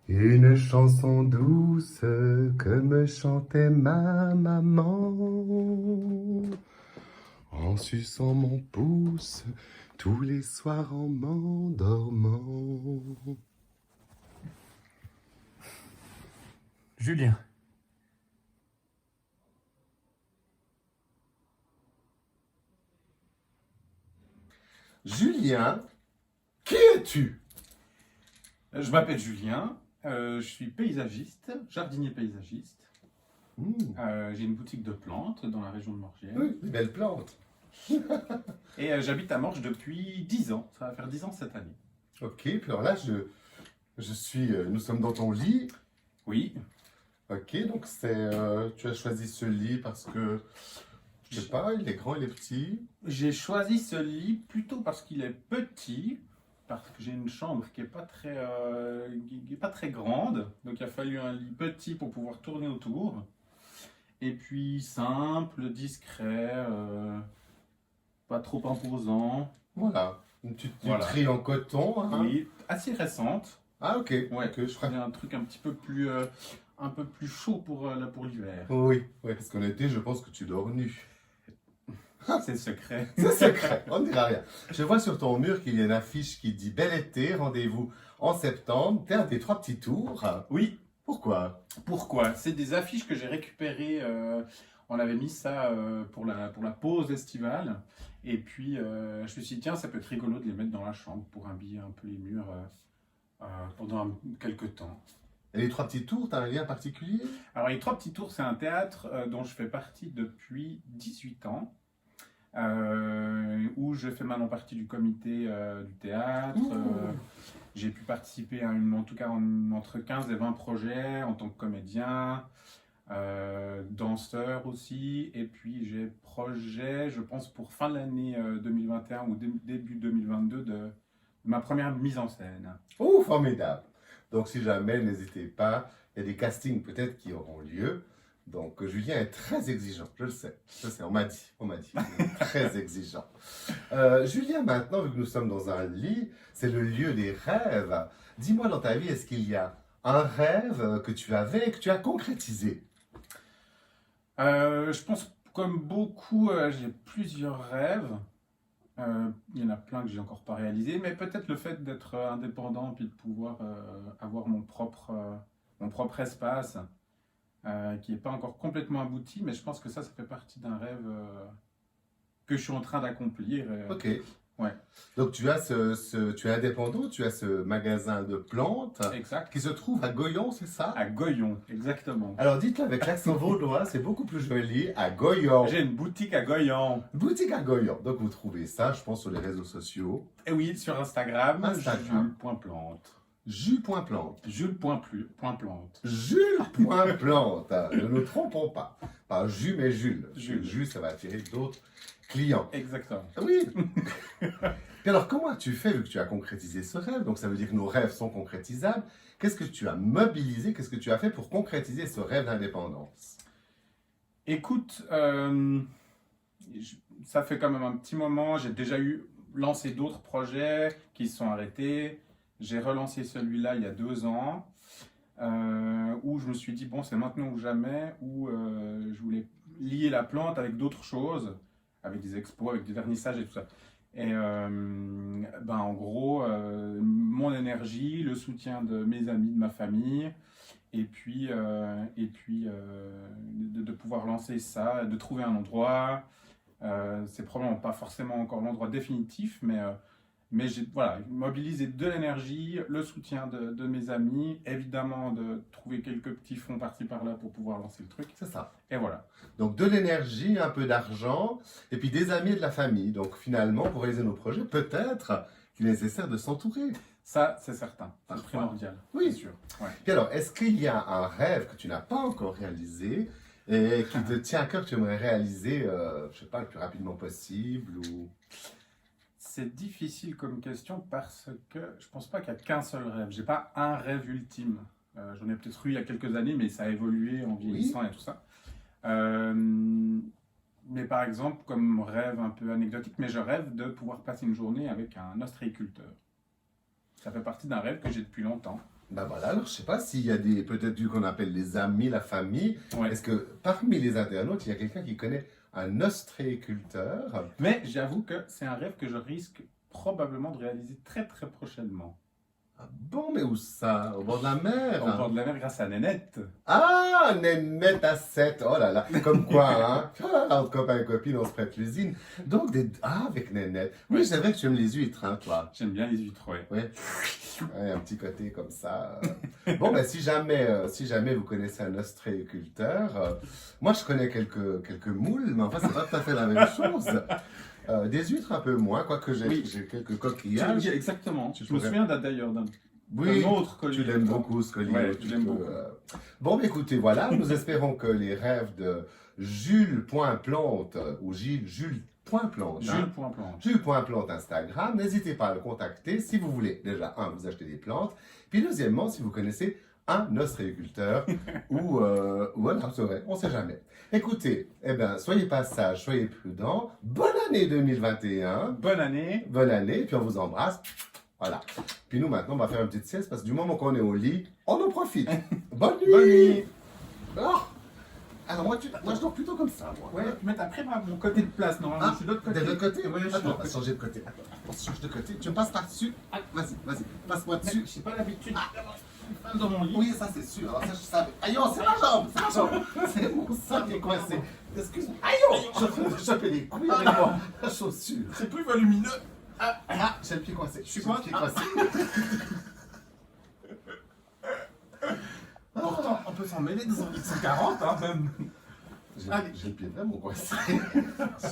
Une chanson douce que me chantait ma maman en suçant mon pouce tous les soirs en m'endormant. Julien. Julien, qui es-tu? Je m'appelle Julien, je suis paysagiste, jardinier paysagiste. J'ai une boutique de plantes dans la région de Morgières. Oui, des belles plantes. Et j'habite à Morges depuis 10 ans, ça va faire 10 ans cette année. Ok, puis alors là, nous sommes dans ton lit. Oui, Ok, donc tu as choisi ce lit parce que, je sais pas, il est grand, il est petit. j'ai choisi ce lit plutôt parce qu'il est petit, parce que j'ai une chambre qui est pas qui est pas très grande, donc il a fallu un lit petit pour pouvoir tourner autour. Et puis simple, discret, pas trop imposant. Voilà, une petite Voilà. tuterie en coton, hein. Oui, assez récente. Ah ok, Ouais, ok, je je ferai. voulais un truc un peu plus chaud pour l'hiver. Oui, oui, parce qu'en été, je pense que tu dors nu. C'est secret. C'est secret, on ne dira rien. Je vois sur ton mur qu'il y a une affiche qui dit Bel été, rendez-vous en septembre. T'es un des trois petits tours. Oui, Pourquoi? pourquoi? C'est des affiches que j'ai récupérées. On avait mis ça pour la pause estivale. Et puis, je me suis dit, tiens, ça peut être rigolo de les mettre dans la chambre pour habiller un peu les murs pendant quelques temps. Et les trois petits tours, t'as un lien particulier? Alors, les Trois Petits Tours, c'est un théâtre dont je fais partie depuis 18 ans. Où je fais maintenant partie du comité du théâtre. J'ai pu participer à en tout cas entre 15 et 20 projets en tant que comédien, danseur aussi. Et puis j'ai projet, je pense, pour fin de l'année 2021 ou début 2022 de ma première mise en scène. Oh, formidable. Donc si jamais, n'hésitez pas, il y a des castings peut-être qui auront lieu. Donc Julien est très exigeant, je le sais, on m'a dit, il est très exigeant. Julien, maintenant, vu que nous sommes dans un lit, c'est le lieu des rêves. Dis-moi dans ta vie, est-ce qu'il y a un rêve que tu avais et que tu as concrétisé? Je pense, comme beaucoup, j'ai plusieurs rêves. Il y en a plein que j'ai encore pas réalisé, mais peut-être le fait d'être indépendant puis de pouvoir avoir mon propre espace qui n'est pas encore complètement abouti, mais je pense que ça fait partie d'un rêve que je suis en train d'accomplir. Ok. Ouais, Donc tu es indépendant, tu as ce magasin de plantes exact. qui se trouve à Goyon, c'est ça? À Goyon, exactement. Alors dites-le avec l'accent vaudois, c'est beaucoup plus joli, à Goyon. J'ai une boutique à Goyon. Boutique à Goyon. Donc vous trouvez ça, je pense, sur les réseaux sociaux. Et oui, sur Instagram, Instagram. Jules.plante. Jus.plante. Jules.plante. Jules.plante. Ne nous trompons pas. Pas Jus, mais Jules. Jules. Jus, ça va attirer d'autres clients. Exactement. Oui. Et alors, comment as-tu fait vu que tu as concrétisé ce rêve? Donc, ça veut dire que nos rêves sont concrétisables. Qu'est-ce que tu as mobilisé? Qu'est-ce que tu as fait pour concrétiser ce rêve d'indépendance? Écoute, ça fait quand même un petit moment. J'ai déjà lancé d'autres projets qui se sont arrêtés. J'ai relancé celui-là il y a 2 ans, où je me suis dit, bon, c'est maintenant ou jamais, où je voulais lier la plante avec d'autres choses, avec des expos, avec des vernissages et tout ça. Et en gros, mon énergie, le soutien de mes amis, de ma famille, et puis, de pouvoir lancer ça, de trouver un endroit. C'est probablement pas forcément encore l'endroit définitif, mais j'ai voilà, mobilisé de l'énergie, le soutien de mes amis, évidemment de trouver quelques petits fonds par-ci par-là pour pouvoir lancer le truc. C'est ça. Et voilà. Donc, de l'énergie, un peu d'argent, et puis des amis et de la famille. Donc, finalement, pour réaliser nos projets, peut-être qu'il est nécessaire de s'entourer. Ça, c'est certain. C'est Parfois. primordial. Oui. C'est sûr. Ouais. Et alors, est-ce qu'il y a un rêve que tu n'as pas encore réalisé et qui te tient à cœur, que tu aimerais réaliser, je sais pas, le plus rapidement possible ou... C'est difficile comme question parce que je pense pas qu'il y a qu'un seul rêve. J'ai pas un rêve ultime. J'en ai peut-être eu il y a quelques années, mais ça a évolué en vieillissant et tout ça. Mais par exemple, comme rêve un peu anecdotique, mais je rêve de pouvoir passer une journée avec un ostréiculteur. Ça fait partie d'un rêve que j'ai depuis longtemps. Ben voilà, alors je sais pas s'il y a des, peut-être du qu'on appelle les amis, la famille. Ouais. Est-ce que parmi les internautes, il y a quelqu'un qui connaît un ostréiculteur? Mais j'avoue que c'est un rêve que je risque probablement de réaliser très très prochainement. Ah bon, mais où ça? Au bord de la mer? Au bord de la mer grâce à Nénette. Ah, Nénette à 7. Oh là là, comme quoi, hein? Ah, entre copains et copines, on se prête l'usine. Donc, avec Nénette. Oui, Ouais. c'est vrai que tu aimes les huîtres, hein, toi. J'aime bien les huîtres, ouais. Oui. Ouais, un petit côté comme ça. Bon, ben, si jamais vous connaissez un ostréiculteur, moi, je connais quelques moules, mais enfin, c'est pas tout à fait la même chose. Des huîtres un peu moins, quoique Oui. j'ai quelques coquillages. Exactement. Tu Je me pourrais- souviens d'ailleurs d'un Oui, autre tu collier. l'aimes beaucoup, ce collier. Ouais, je l'aime beaucoup. Bon, mais écoutez, voilà, nous espérons que les rêves de Jules.plante ou Jules.plante, hein, Jules.plante. Jules.plante Instagram, n'hésitez pas à le contacter si vous voulez, déjà, vous acheter des plantes, puis deuxièmement, si vous connaissez un ostréiculteur ou voilà, c'est vrai, on sait jamais. Écoutez, eh ben, soyez pas sages, soyez prudents. Bonne année 2021. Bonne année. Bonne année, puis on vous embrasse. Voilà. Puis nous, maintenant, on va faire une petite sieste parce que du moment qu'on est au lit, on en profite. Bonne nuit! Bonne nuit. Oh. Alors, moi, je dors plutôt comme ça, moi. Ouais, mais t'as pris mon côté de place, normalement. Ah, je suis de l'autre côté. de l'autre côté? Ouais, je suis Attends, de on l'autre va côté. changer de côté. Attends, on se change de côté. Tu me passes par-dessus? Ah, vas-y, passe-moi dessus. J'ai pas l'habitude d'avoir une femme dans mon lit. Oui, ça, c'est sûr. Alors, ça, je savais. Aïe, oh, c'est ma jambe! C'est mon sang qui est coincé. Excuse-moi. Aïe, oh, je fais les couilles avec ma chaussure. C'est plus volumineux. Ah, j'ai le pied coincé. Je suis J'ai le quoi? pied coincé. Pourtant, on peut s'en mêler des envies de 140, hein, même. J'ai Allez. j'ai le pied vraiment coincé.